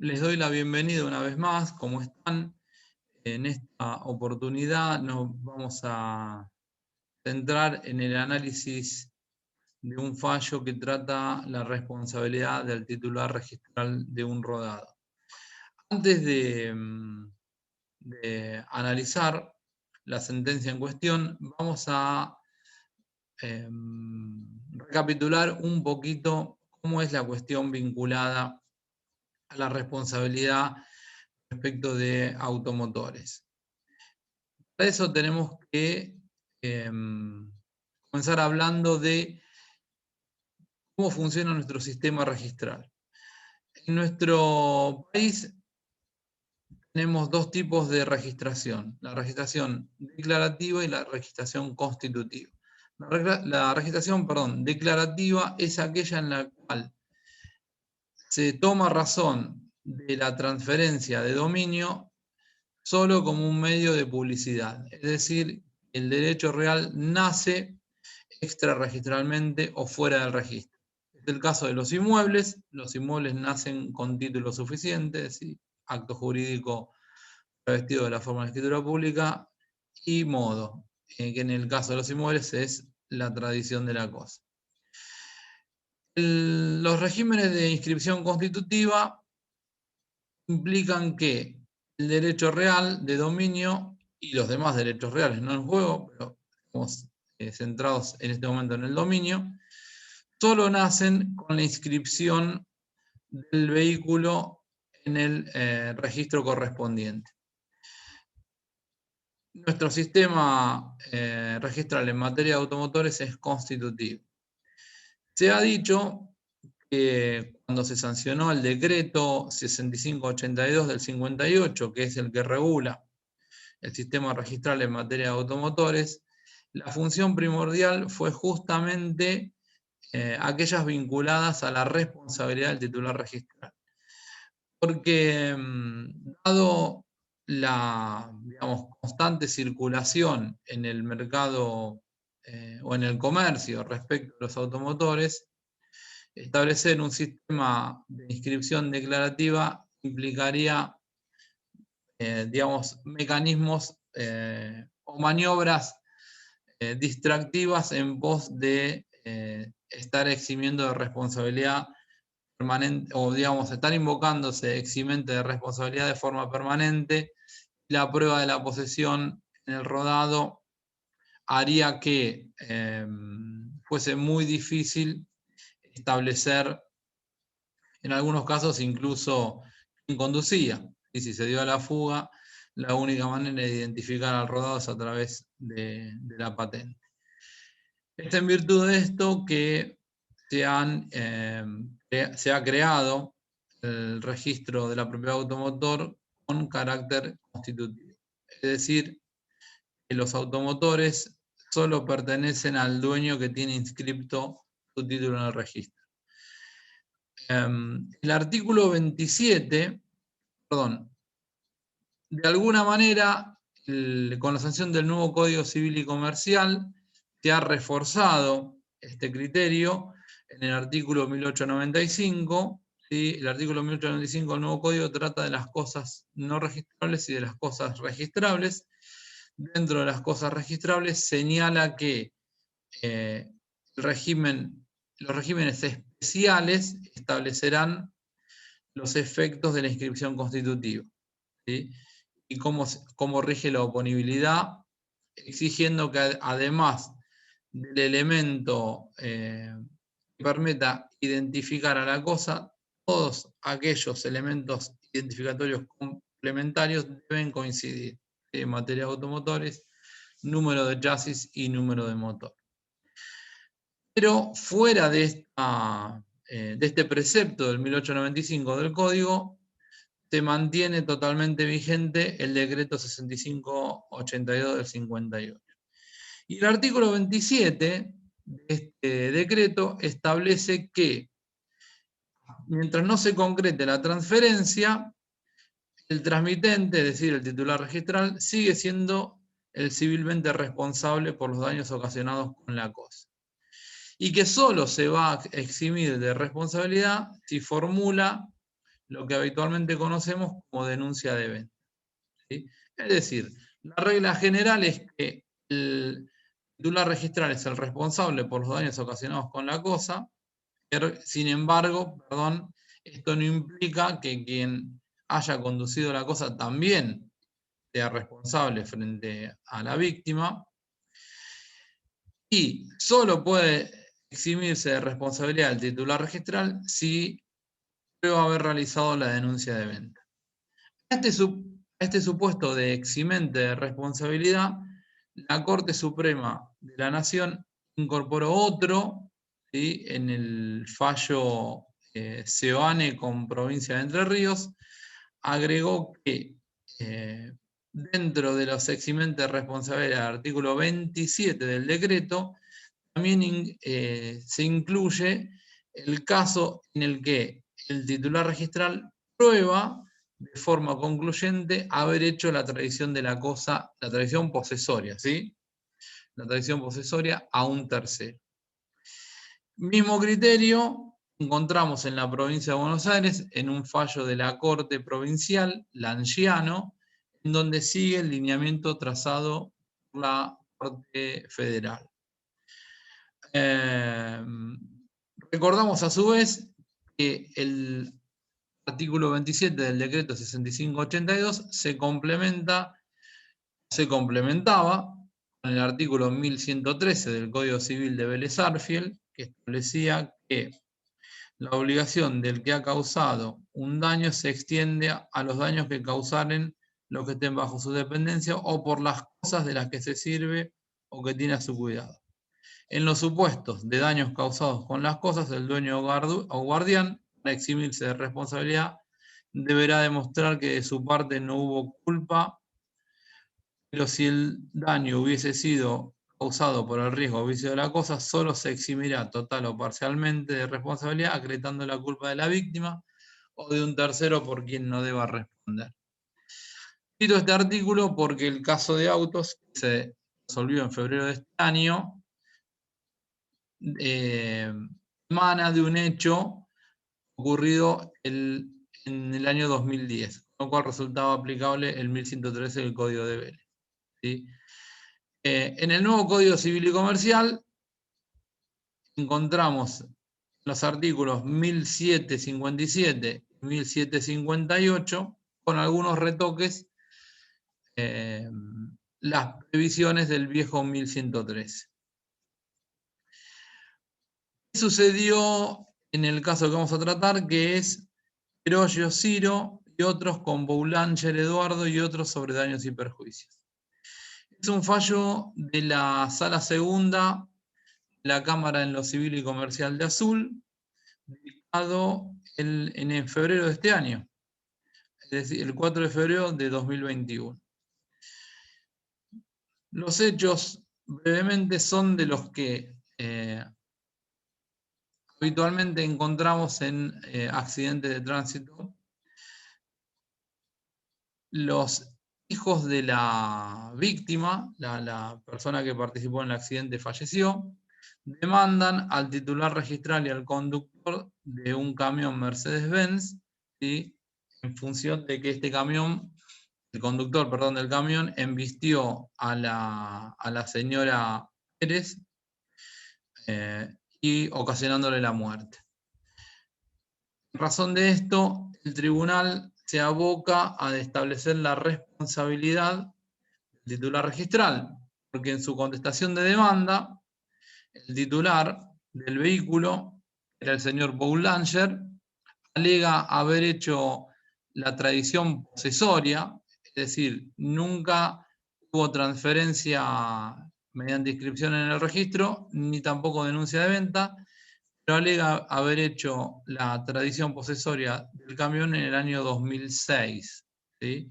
les doy la bienvenida una vez más. ¿Cómo están? En esta oportunidad nos vamos a centrar en el análisis de un fallo que trata la responsabilidad del titular registral de un rodado. Antes de analizar la sentencia en cuestión, vamos a recapitular un poquito cómo es la cuestión vinculada a la responsabilidad respecto de automotores. Para eso tenemos que comenzar hablando de cómo funciona nuestro sistema registral. En nuestro país tenemos dos tipos de registración: la registración declarativa y la registración constitutiva. La registración, declarativa es aquella en la cual se toma razón de la transferencia de dominio solo como un medio de publicidad, es decir, el derecho real nace extrarregistralmente o fuera del registro. Es el caso de los inmuebles nacen con título suficiente, es decir, acto jurídico revestido de la forma de escritura pública, y modo, que en el caso de los inmuebles es la tradición de la cosa. Los regímenes de inscripción constitutiva implican que el derecho real de dominio y los demás derechos reales, no en juego, pero estamos centrados en este momento en el dominio, solo nacen con la inscripción del vehículo en el registro correspondiente. Nuestro sistema registral en materia de automotores es constitutivo. Se ha dicho que cuando se sancionó el decreto 6582 del 58, que es el que regula el sistema registral en materia de automotores, la función primordial fue justamente aquellas vinculadas a la responsabilidad del titular registral. Porque dado la, constante circulación en el mercado o en el comercio respecto a los automotores, establecer un sistema de inscripción declarativa implicaría, mecanismos o maniobras distractivas en pos de estar eximiendo de responsabilidad permanente, o estar invocándose eximente de responsabilidad de forma permanente. La prueba de la posesión en el rodado haría que fuese muy difícil establecer, en algunos casos incluso, quién conducía. Y si se dio a la fuga, la única manera de identificar al rodado es a través de la patente. Es en virtud de esto que se ha creado el registro de la propiedad automotor con carácter constitutivo. Es decir, que los automotores solo pertenecen al dueño que tiene inscripto su título en el registro. El artículo 27, de alguna manera, con la sanción del nuevo Código Civil y Comercial, se ha reforzado este criterio en el artículo 1895. ¿sí? El artículo 1895 del nuevo Código trata de las cosas no registrables y de las cosas registrables. Dentro de las cosas registrables señala que los regímenes especiales establecerán los efectos de la inscripción constitutiva. ¿sí? Y cómo rige la oponibilidad, exigiendo que además del elemento que permita identificar a la cosa, todos aquellos elementos identificatorios complementarios deben coincidir en materia de automotores: número de chasis y número de motor. Pero fuera de este precepto del 1895 del Código, se mantiene totalmente vigente el decreto 6582 del 58. Y el artículo 27 de este decreto establece que, mientras no se concrete la transferencia, el transmitente, es decir, el titular registral, sigue siendo el civilmente responsable por los daños ocasionados con la cosa. Y que solo se va a eximir de responsabilidad si formula lo que habitualmente conocemos como denuncia de venta, ¿sí? Es decir, la regla general es que el titular registral es el responsable por los daños ocasionados con la cosa. Sin embargo, perdón, esto no implica que quien haya conducido la cosa también sea responsable frente a la víctima, y solo puede eximirse de responsabilidad el titular registral si prueba haber realizado la denuncia de venta. Este supuesto de eximente de responsabilidad, la Corte Suprema de la Nación incorporó otro, ¿sí?, en el fallo Seoane con Provincia de Entre Ríos, agregó que dentro de los eximentes de responsabilidad del artículo 27 del decreto, también se incluye el caso en el que el titular registral prueba de forma concluyente haber hecho la tradición de la cosa, la tradición posesoria, ¿sí? La tradición posesoria a un tercero. Mismo criterio encontramos en la provincia de Buenos Aires en un fallo de la Corte Provincial, Lanciano, en donde sigue el lineamiento trazado por la Corte Federal. Recordamos a su vez que el artículo 27 del decreto 6582 se complementaba con el artículo 1113 del Código Civil de Vélez Arfiel, que establecía que la obligación del que ha causado un daño se extiende a los daños que causaren los que estén bajo su dependencia o por las cosas de las que se sirve o que tiene a su cuidado. En los supuestos de daños causados con las cosas, el dueño o guardián, para eximirse de responsabilidad, deberá demostrar que de su parte no hubo culpa, pero si el daño hubiese sido causado por el riesgo o vicio de la cosa, solo se eximirá total o parcialmente de responsabilidad, acreditando la culpa de la víctima o de un tercero por quien no deba responder. Cito este artículo porque el caso de autos, que se resolvió en febrero de este año, emana de un hecho ocurrido en el año 2010, con lo cual resultaba aplicable el 1113 del Código de Vélez, ¿sí? En el nuevo Código Civil y Comercial encontramos los artículos 1757 y 1758 con algunos retoques, las previsiones del viejo 1113. ¿Qué sucedió en el caso que vamos a tratar, que es Perollo Ciro y otros con Boulanger Eduardo y otros sobre daños y perjuicios? Es un fallo de la Sala Segunda de la Cámara en lo Civil y Comercial de Azul, dictado en febrero de este año, es decir, el 4 de febrero de 2021. Los hechos, brevemente, son de los que habitualmente encontramos en accidentes de tránsito. Los hijos de la víctima, la persona que participó en el accidente falleció, demandan al titular registral y al conductor de un camión Mercedes-Benz, ¿sí?, en función de que este camión, el conductor, perdón, del camión, embistió a la señora Pérez y ocasionándole la muerte. En razón de esto, el tribunal se aboca a establecer la responsabilidad del titular registral, porque en su contestación de demanda, el titular del vehículo, era el señor Boulanger, alega haber hecho la tradición posesoria, es decir, nunca hubo transferencia mediante inscripción en el registro, ni tampoco denuncia de venta, pero alega haber hecho la tradición posesoria del camión en el año 2006, ¿sí?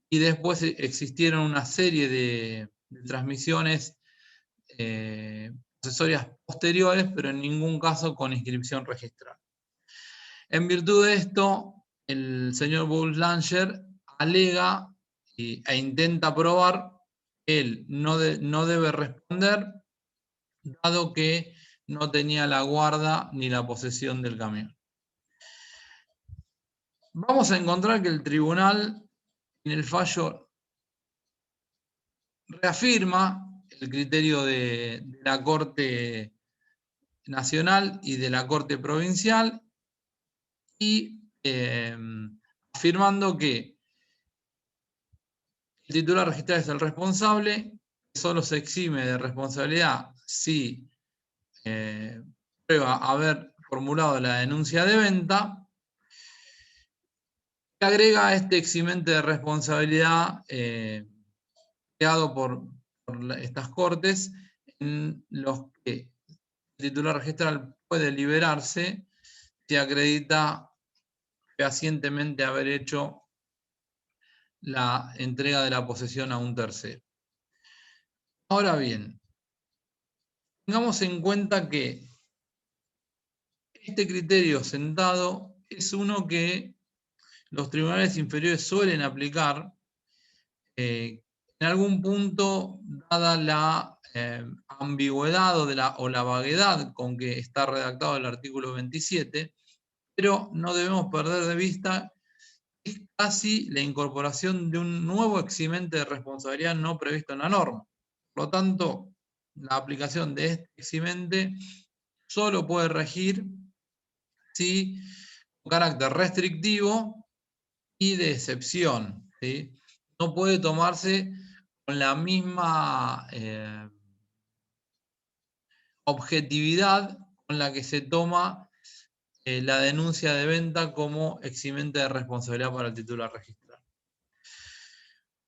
Y después existieron una serie de transmisiones posesorias posteriores, pero en ningún caso con inscripción registral. En virtud de esto, el señor Boulanger alega e intenta probar que él no debe responder, dado que no tenía la guarda ni la posesión del camión. vamos a encontrar que el tribunal en el fallo reafirma el criterio de la Corte Nacional y de la Corte Provincial y afirmando que el titular registral es el responsable, solo se exime de responsabilidad si prueba haber formulado la denuncia de venta. Se agrega este eximente de responsabilidad creado por estas cortes, en los que el titular registral puede liberarse si acredita fehacientemente haber hecho la entrega de la posesión a un tercero. Ahora bien, tengamos en cuenta que este criterio sentado es uno que los tribunales inferiores suelen aplicar en algún punto, dada la ambigüedad o la vaguedad con que está redactado el artículo 27, pero no debemos perder de vista que es casi la incorporación de un nuevo eximente de responsabilidad no previsto en la norma. Por lo tanto, la aplicación de este eximente solo puede regir si con carácter restrictivo y de excepción, ¿sí? No puede tomarse con la misma objetividad con la que se toma la denuncia de venta como eximente de responsabilidad para el titular registral.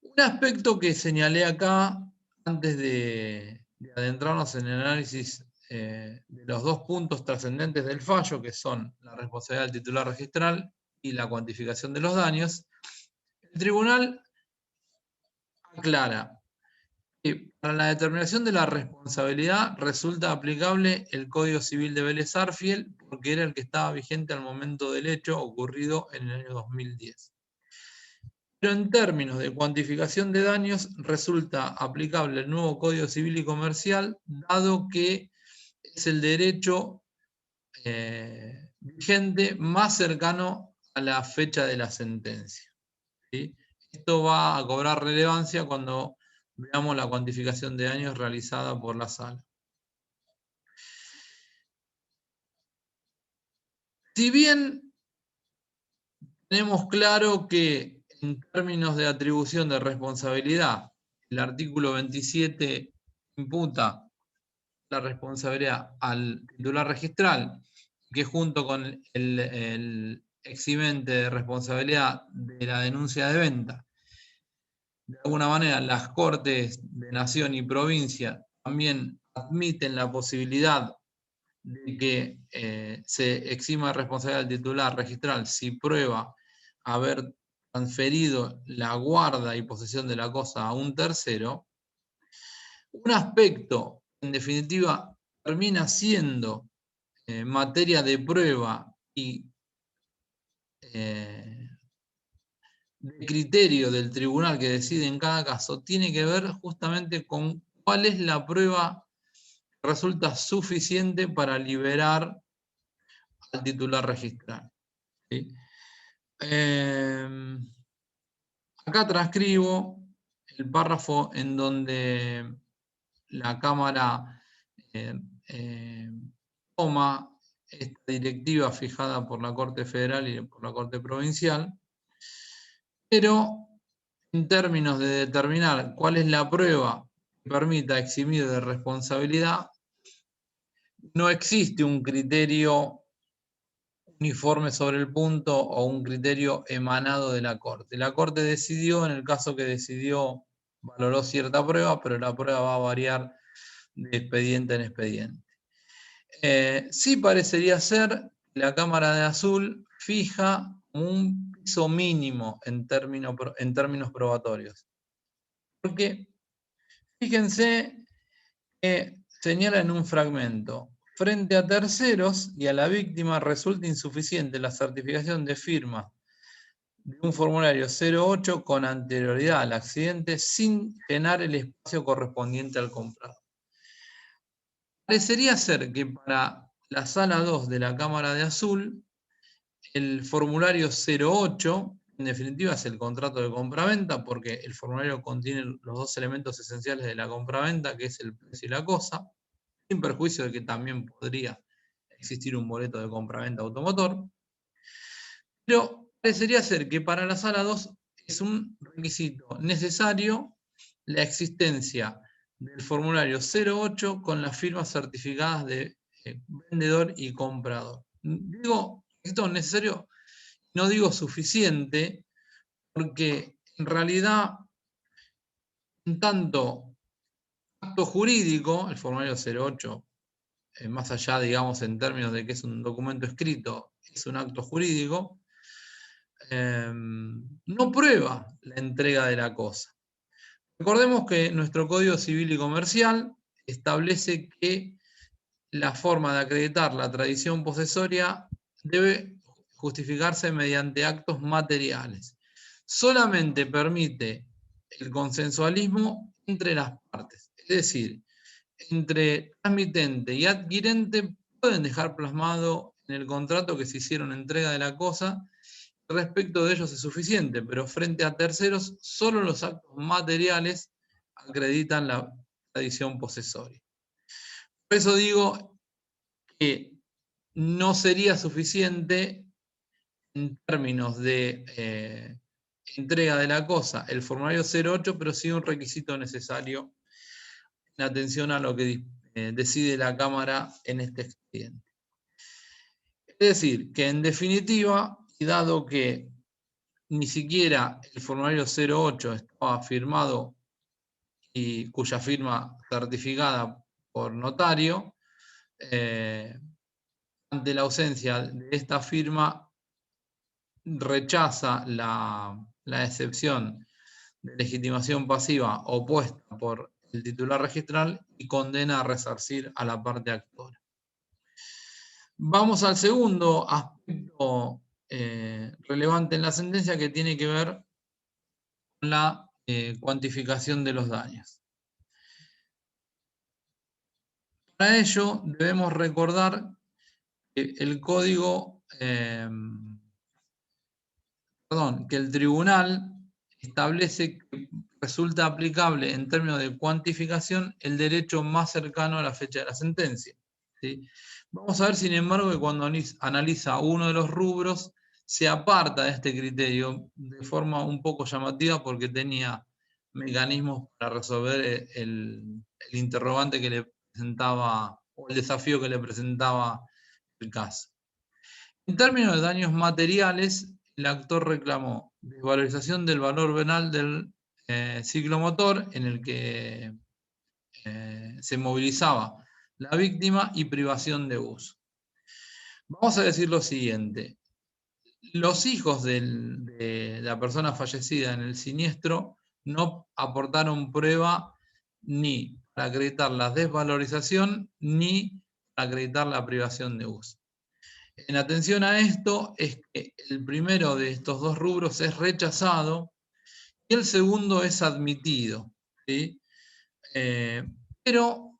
Un aspecto que señalé acá, antes de adentrarnos en el análisis de los dos puntos trascendentes del fallo, que son la responsabilidad del titular registral y la cuantificación de los daños, el tribunal aclara que para la determinación de la responsabilidad resulta aplicable el Código Civil de Vélez Sarsfield, porque era el que estaba vigente al momento del hecho ocurrido en el año 2010. Pero en términos de cuantificación de daños resulta aplicable el nuevo Código Civil y Comercial, dado que es el derecho vigente más cercano a la fecha de la sentencia, ¿sí? Esto va a cobrar relevancia cuando veamos la cuantificación de daños realizada por la sala. Si bien tenemos claro que en términos de atribución de responsabilidad, el artículo 27 imputa la responsabilidad al titular registral, que junto con el eximente de responsabilidad de la denuncia de venta, de alguna manera las Cortes de Nación y Provincia también admiten la posibilidad de que se exima de responsabilidad del titular registral si prueba haber transferido la guarda y posesión de la cosa a un tercero. Un aspecto, en definitiva, termina siendo materia de prueba y de criterio del tribunal que decide en cada caso, tiene que ver justamente con cuál es la prueba que resulta suficiente para liberar al titular registral, ¿sí? Acá transcribo el párrafo en donde la Cámara toma esta directiva fijada por la Corte Federal y por la Corte Provincial, pero en términos de determinar cuál es la prueba que permita eximir de responsabilidad, no existe un criterio uniforme sobre el punto o un criterio emanado de la Corte. La Corte decidió, en el caso que decidió, valoró cierta prueba, pero la prueba va a variar de expediente en expediente. Sí parecería ser que la Cámara de Azul fija un piso mínimo en términos probatorios. Porque fíjense que señala en un fragmento: frente a terceros y a la víctima resulta insuficiente la certificación de firma de un formulario 08 con anterioridad al accidente sin llenar el espacio correspondiente al comprador. Parecería ser que para la sala 2 de la Cámara de Azul el formulario 08, en definitiva es el contrato de compraventa, porque el formulario contiene los dos elementos esenciales de la compraventa, que es el precio y la cosa, sin perjuicio de que también podría existir un boleto de compraventa automotor. Pero parecería ser que para la sala 2 es un requisito necesario la existencia del formulario 08 con las firmas certificadas de vendedor y comprador. Digo, esto es necesario, no digo suficiente, porque en realidad, en tanto acto jurídico, el formulario 08, más allá, digamos, en términos de que es un documento escrito, es un acto jurídico, no prueba la entrega de la cosa. Recordemos que nuestro Código Civil y Comercial establece que la forma de acreditar la tradición posesoria debe justificarse mediante actos materiales. Solamente permite el consensualismo entre las partes. Es decir, entre transmitente y adquirente pueden dejar plasmado en el contrato que se hicieron entrega de la cosa. Respecto de ellos es suficiente, pero frente a terceros, solo los actos materiales acreditan la tradición posesoria. Por eso digo que no sería suficiente en términos de entrega de la cosa el formulario 08, pero sí un requisito necesario en atención a lo que decide la Cámara en este expediente. Es decir, que en definitiva, y dado que ni siquiera el formulario 08 estaba firmado y cuya firma certificada por notario, ante la ausencia de esta firma, rechaza la excepción de legitimación pasiva opuesta por el titular registral y condena a resarcir a la parte actora. Vamos al segundo aspecto relevante en la sentencia, que tiene que ver con la cuantificación de los daños. Para ello debemos recordar que el código, que el tribunal establece que resulta aplicable en términos de cuantificación el derecho más cercano a la fecha de la sentencia, ¿sí? Vamos a ver, sin embargo, que cuando analiza uno de los rubros, se aparta de este criterio de forma un poco llamativa, porque tenía mecanismos para resolver el interrogante que le presentaba, o el desafío que le presentaba el caso. En términos de daños materiales, el actor reclamó desvalorización del valor venal del ciclomotor en el que se movilizaba la víctima y privación de uso. Vamos a decir lo siguiente: los hijos de la persona fallecida en el siniestro no aportaron prueba ni para acreditar la desvalorización ni para acreditar la privación de uso. En atención a esto, es que el primero de estos dos rubros es rechazado y el segundo es admitido, ¿sí? Pero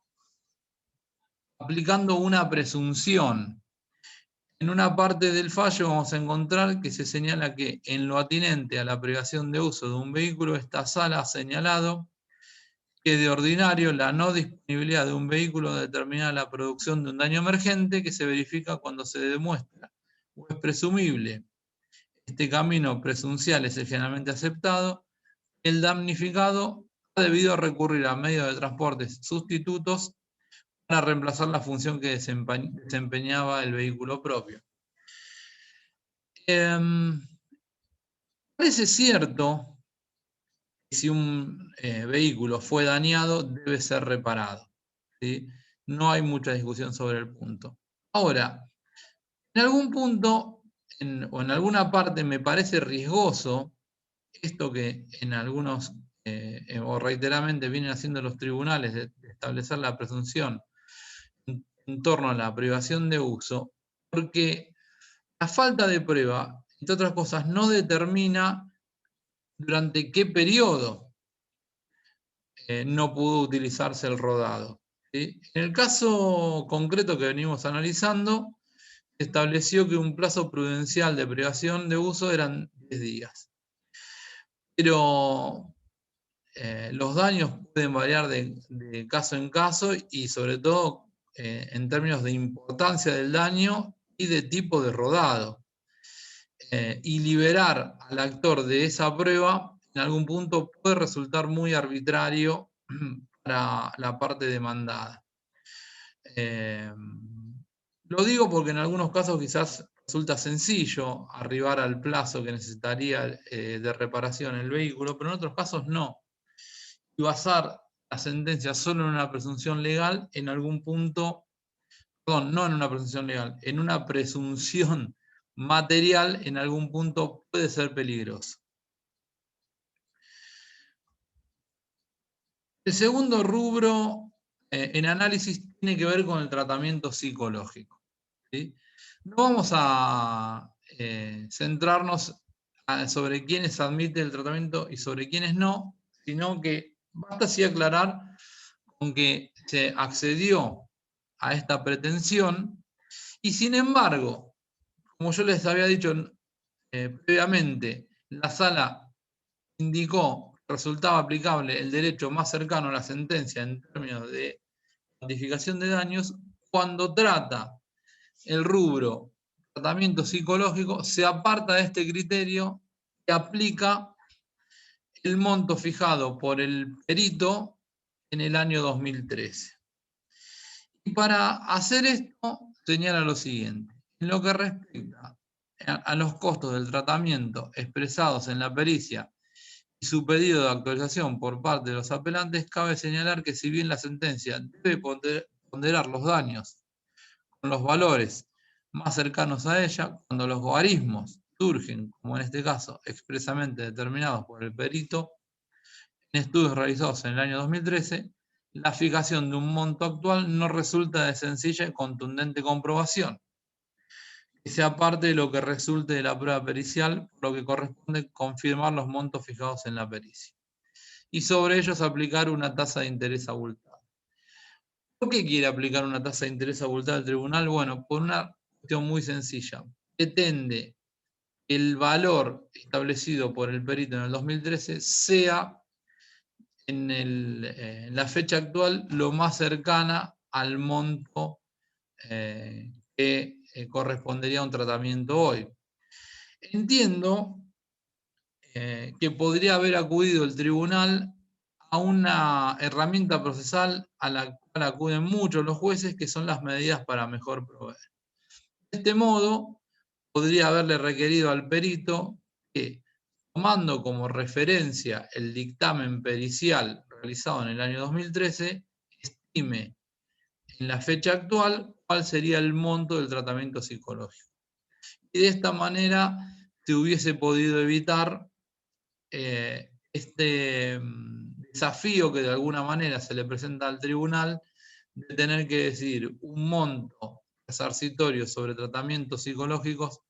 aplicando una presunción. En una parte del fallo vamos a encontrar que se señala que en lo atinente a la privación de uso de un vehículo, esta sala ha señalado que de ordinario la no disponibilidad de un vehículo determina la producción de un daño emergente, que se verifica cuando se demuestra o es presumible. Este camino presuncial es el generalmente aceptado. El damnificado ha debido recurrir a medios de transporte sustitutos para reemplazar la función que desempeñaba el vehículo propio. Parece cierto que si un vehículo fue dañado, debe ser reparado, ¿sí? No hay mucha discusión sobre el punto. Ahora, en algún punto o en alguna parte me parece riesgoso esto que en algunos o reiteradamente vienen haciendo los tribunales, de establecer la presunción en torno a la privación de uso, porque la falta de prueba, entre otras cosas, no determina durante qué periodo no pudo utilizarse el rodado, ¿sí? En el caso concreto que venimos analizando, estableció que un plazo prudencial de privación de uso eran 10 días. Pero los daños pueden variar de caso en caso y sobre todo en términos de importancia del daño y de tipo de rodado. Y liberar al actor de esa prueba en algún punto puede resultar muy arbitrario para la parte demandada. Lo digo porque en algunos casos quizás resulta sencillo arribar al plazo que necesitaría de reparación el vehículo, pero en otros casos no. Y basar la sentencia solo en una presunción legal, en algún punto, perdón, no en una presunción legal, en una presunción material, en algún punto puede ser peligroso. El segundo rubro en análisis tiene que ver con el tratamiento psicológico, ¿sí? No vamos a centrarnos sobre quiénes admiten el tratamiento y sobre quiénes no, sino que basta así aclarar con que se accedió a esta pretensión y sin embargo, como yo les había dicho previamente, la sala indicó que resultaba aplicable el derecho más cercano a la sentencia en términos de cuantificación de daños. Cuando trata el rubro tratamiento psicológico, se aparta de este criterio y aplica el monto fijado por el perito en el año 2013. Y para hacer esto, señala lo siguiente: en lo que respecta a los costos del tratamiento expresados en la pericia y su pedido de actualización por parte de los apelantes, cabe señalar que si bien la sentencia debe ponderar los daños con los valores más cercanos a ella, cuando los guarismos surgen, como en este caso, expresamente determinados por el perito en estudios realizados en el año 2013, la fijación de un monto actual no resulta de sencilla y contundente comprobación, que sea parte de lo que resulte de la prueba pericial, por lo que corresponde confirmar los montos fijados en la pericia. Y sobre ellos aplicar una tasa de interés abultada. ¿Por qué quiere aplicar una tasa de interés abultada al tribunal? Bueno, por una cuestión muy sencilla. Pretende que el valor establecido por el perito en el 2013 sea en la fecha actual lo más cercana al monto que correspondería a un tratamiento hoy. Entiendo que podría haber acudido el tribunal a una herramienta procesal a la cual acuden muchos los jueces, que son las medidas para mejor proveer. De este modo, podría haberle requerido al perito que, tomando como referencia el dictamen pericial realizado en el año 2013, estime en la fecha actual cuál sería el monto del tratamiento psicológico. Y de esta manera se hubiese podido evitar este desafío que de alguna manera se le presenta al tribunal de tener que decidir un monto resarcitorio sobre tratamientos psicológicos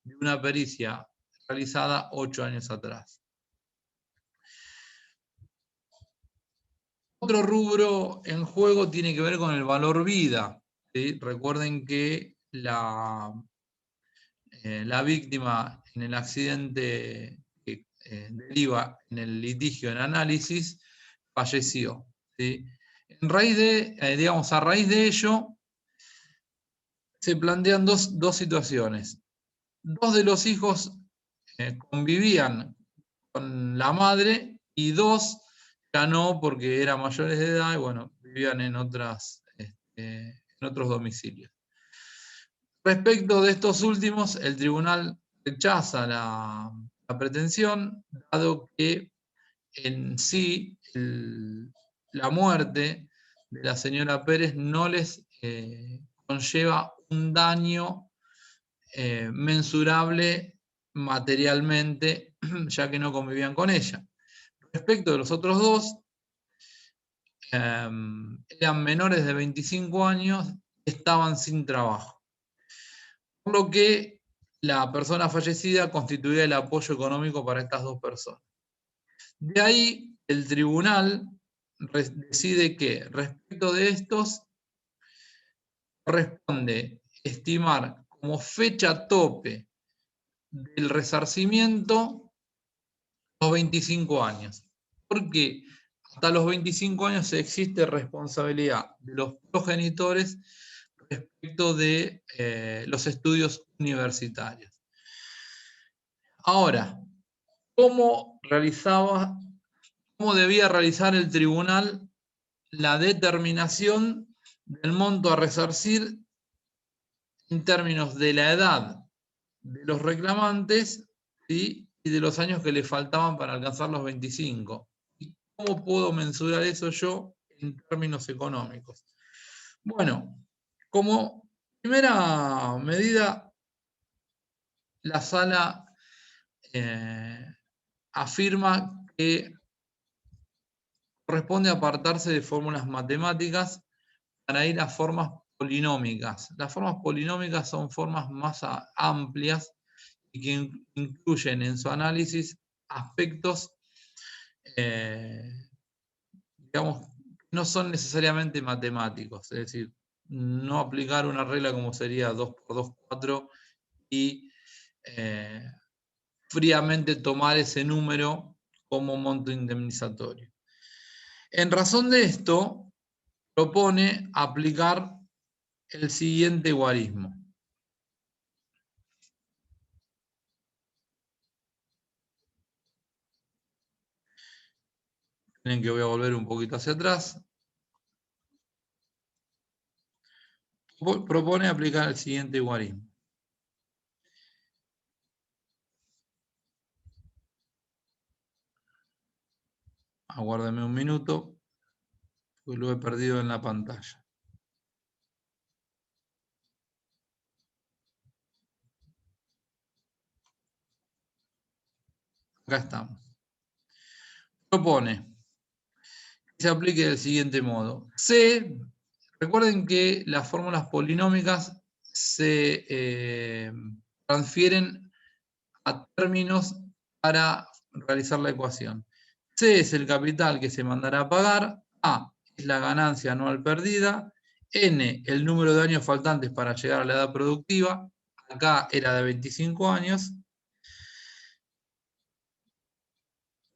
de una pericia realizada 8 años atrás. Otro rubro en juego tiene que ver con el valor vida, ¿sí? Recuerden que la víctima en el accidente que deriva en el litigio en análisis falleció, ¿sí? A raíz de ello, se plantean dos situaciones. Dos de los hijos convivían con la madre y dos ya no, porque eran mayores de edad y bueno, vivían en otros domicilios. Respecto de estos últimos, el tribunal rechaza la pretensión, dado que en sí la muerte de la señora Pérez no les conlleva un daño mensurable materialmente, ya que no convivían con ella. Respecto de los otros dos, eran menores de 25 años, estaban sin trabajo. Por lo que la persona fallecida constituía el apoyo económico para estas dos personas. De ahí el tribunal decide que respecto de estos corresponde estimar como fecha tope del resarcimiento los 25 años. ¿Por qué? Hasta los 25 años existe responsabilidad de los progenitores respecto de los estudios universitarios. Ahora, ¿cómo debía realizar el tribunal la determinación del monto a resarcir en términos de la edad de los reclamantes, ¿sí?, y de los años que le faltaban para alcanzar los 25? ¿Y cómo puedo mensurar eso yo en términos económicos? Bueno, como primera medida, la sala afirma que corresponde apartarse de fórmulas matemáticas para ir a formas polinómicas. Las formas polinómicas son formas más amplias y que incluyen en su análisis aspectos, digamos, no son necesariamente matemáticos, es decir, no aplicar una regla como sería 2 por 2, 4 y fríamente tomar ese número como monto indemnizatorio. En razón de esto, propone aplicar el siguiente guarismo. Miren que voy a volver un poquito hacia atrás. Propone aplicar el siguiente guarismo. Aguárdeme un minuto, porque lo he perdido en la pantalla. Acá estamos. Propone que se aplique del siguiente modo. Recuerden que las fórmulas polinómicas se transfieren a términos para realizar la ecuación. C es el capital que se mandará a pagar, A es la ganancia anual perdida, N el número de años faltantes para llegar a la edad productiva, acá era de 25 años,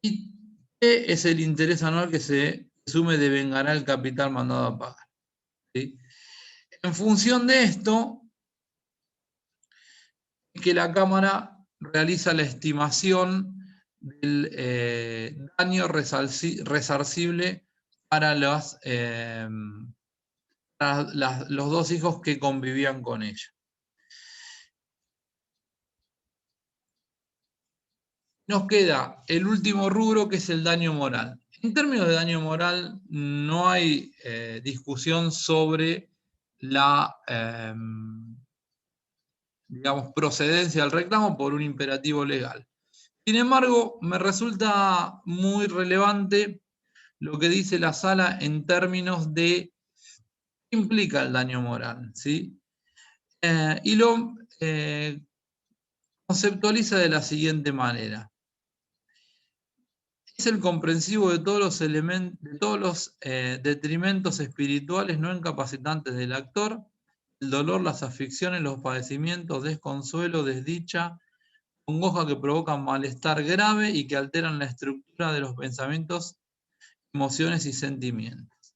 y T es el interés anual que se sume devengará el capital mandado a pagar. ¿Sí? En función de esto, que la Cámara realiza la estimación del daño resarcible para los dos hijos que convivían con ella. Nos queda el último rubro, que es el daño moral. En términos de daño moral, no hay discusión sobre la digamos, procedencia del reclamo por un imperativo legal. Sin embargo, me resulta muy relevante lo que dice la sala en términos de qué implica el daño moral, ¿sí? Y lo conceptualiza de la siguiente manera. Es el comprensivo de todos los elementos, de todos los detrimentos espirituales no incapacitantes del actor, el dolor, las aflicciones, los padecimientos, desconsuelo, desdicha, congoja que provocan malestar grave y que alteran la estructura de los pensamientos, emociones y sentimientos.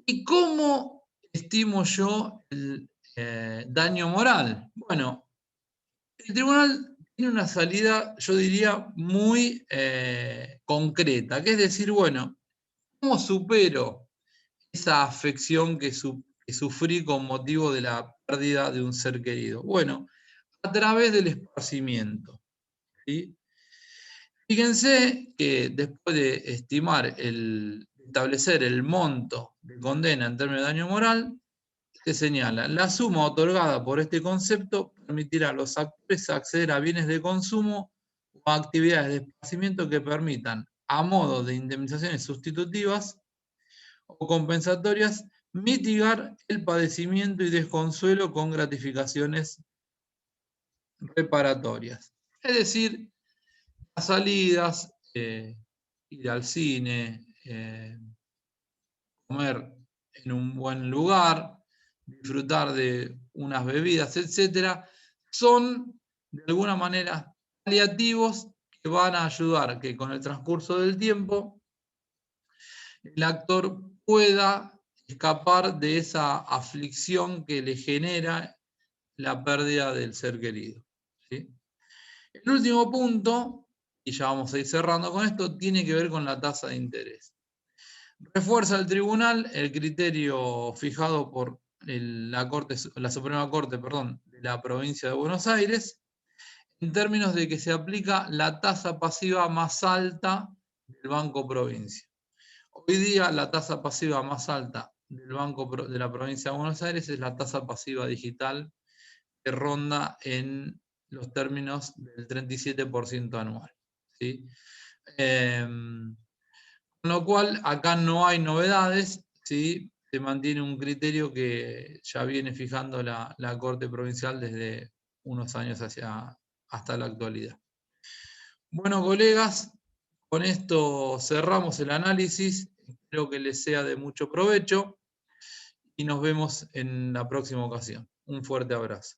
¿Y cómo estimo yo el daño moral? Bueno, el tribunal tiene una salida, yo diría, muy concreta, que es decir, bueno, ¿cómo supero esa afección que sufrí con motivo de la pérdida de un ser querido? Bueno, a través del esparcimiento, ¿sí? Fíjense que después de establecer el monto de condena en términos de daño moral, se señala: la suma otorgada por este concepto permitirá a los actores acceder a bienes de consumo o a actividades de esparcimiento que permitan, a modo de indemnizaciones sustitutivas o compensatorias, mitigar el padecimiento y desconsuelo con gratificaciones reparatorias. Es decir, las salidas, ir al cine, comer en un buen lugar, disfrutar de unas bebidas, etcétera, son de alguna manera paliativos que van a ayudar que con el transcurso del tiempo el actor pueda escapar de esa aflicción que le genera la pérdida del ser querido, ¿sí? El último punto, y ya vamos a ir cerrando con esto, tiene que ver con la tasa de interés. Refuerza el tribunal el criterio fijado por la Suprema Corte, de la provincia de Buenos Aires, en términos de que se aplica la tasa pasiva más alta del Banco Provincia. Hoy día la tasa pasiva más alta del Banco de la Provincia de Buenos Aires es la tasa pasiva digital, que ronda en los términos del 37% anual, ¿sí? Con lo cual, acá no hay novedades, ¿sí? Se mantiene un criterio que ya viene fijando la Corte Provincial desde unos años hasta la actualidad. Bueno, colegas, con esto cerramos el análisis. Espero que les sea de mucho provecho y nos vemos en la próxima ocasión. Un fuerte abrazo.